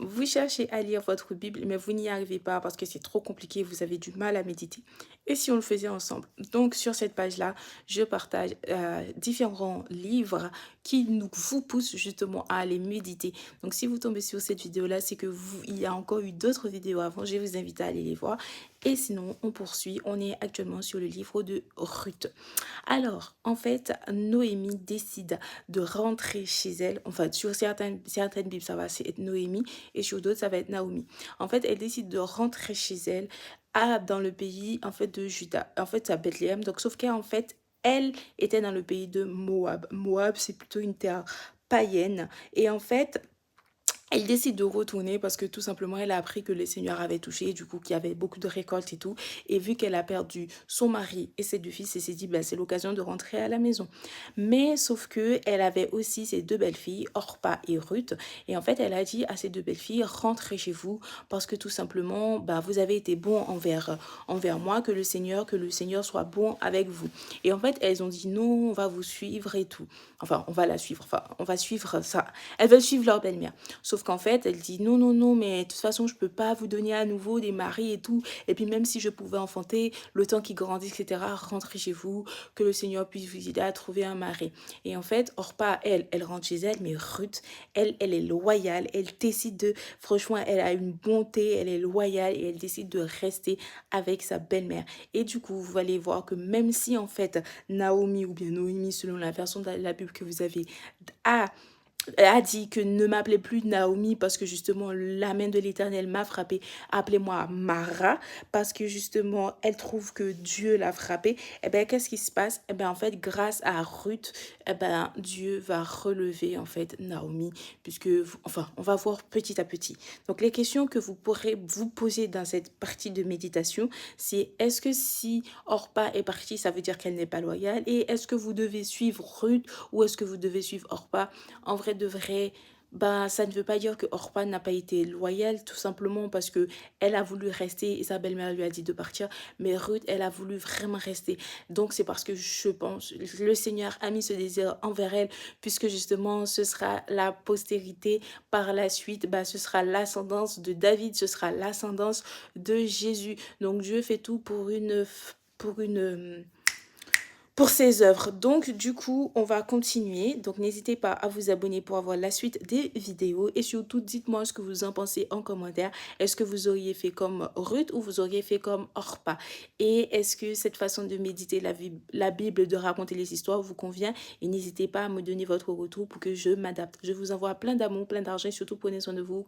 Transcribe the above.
Vous cherchez à lire votre Bible, mais vous n'y arrivez pas parce que c'est trop compliqué, vous avez du mal à méditer. Et si on le faisait ensemble? Donc, sur cette page-là, je partage différents livres qui vous poussent justement à aller méditer. Donc, si vous tombez sur cette vidéo-là, c'est que il y a encore eu d'autres vidéos avant. Je vous invite à aller les voir. Et sinon, on poursuit. On est actuellement sur le livre de Ruth. Alors, en fait, Noémie décide de rentrer chez elle. Enfin, sur certaines Bibles, ça va être Noémie et sur d'autres, ça va être Naomi. En fait, elle décide de rentrer chez elle dans le pays en fait de Juda. En fait, c'est à Bethléem. Donc, sauf qu'en fait, elle était dans le pays de Moab. Moab, c'est plutôt une terre païenne. Et en fait, elle décide de retourner parce que tout simplement, elle a appris que le Seigneur avait touché, du coup, qu'il y avait beaucoup de récoltes et tout. Et vu qu'elle a perdu son mari et ses deux fils, elle s'est dit, bah, c'est l'occasion de rentrer à la maison. Mais sauf que elle avait aussi ses deux belles-filles, Orpa et Ruth. Et en fait, elle a dit à ses deux belles-filles, rentrez chez vous parce que tout simplement, bah, vous avez été bons envers moi, que le Seigneur soit bon avec vous. Et en fait, elles ont dit, non, on va vous suivre et tout. Enfin, on va la suivre. Enfin, on va suivre ça. Elles veulent suivre leur belle-mère. Sauf qu'en fait, elle dit non, non, non, mais de toute façon, je peux pas vous donner à nouveau des maris et tout. Et puis même si je pouvais enfanter, le temps qu'ils grandissent, etc., rentrez chez vous, que le Seigneur puisse vous aider à trouver un mari. Et en fait, Orpa, elle rentre chez elle, mais Ruth, elle est loyale. Elle décide de, franchement, elle a une bonté, elle est loyale et elle décide de rester avec sa belle-mère. Et du coup, vous allez voir que même si en fait, Naomi ou bien Noémie, selon la version de la Bible que vous avez, a a dit que ne m'appelez plus Naomi parce que justement la main de l'Éternel m'a frappé. Appelez-moi Mara parce que justement elle trouve que Dieu l'a frappé. Et ben qu'est-ce qui se passe? Et ben en fait grâce à Ruth, eh ben Dieu va relever en fait Naomi puisque enfin on va voir petit à petit. Donc les questions que vous pourrez vous poser dans cette partie de méditation, c'est est-ce que si Orpa est partie, ça veut dire qu'elle n'est pas loyale et est-ce que vous devez suivre Ruth ou est-ce que vous devez suivre Orpa? En vrai de vrai, bah, ça ne veut pas dire que Orpah n'a pas été loyale, tout simplement parce que elle a voulu rester et sa belle-mère lui a dit de partir. Mais Ruth, elle a voulu vraiment rester. Donc, c'est parce que je pense, le Seigneur a mis ce désir envers elle, puisque justement, ce sera la postérité par la suite, bah, ce sera l'ascendance de David, ce sera l'ascendance de Jésus. Donc, Dieu fait tout pour ses œuvres. Donc, du coup, on va continuer. Donc, n'hésitez pas à vous abonner pour avoir la suite des vidéos. Et surtout, dites-moi ce que vous en pensez en commentaire. Est-ce que vous auriez fait comme Ruth ou vous auriez fait comme Orpa? Et est-ce que cette façon de méditer la Bible, de raconter les histoires vous convient? Et n'hésitez pas à me donner votre retour pour que je m'adapte. Je vous envoie plein d'amour, plein d'argent et surtout prenez soin de vous.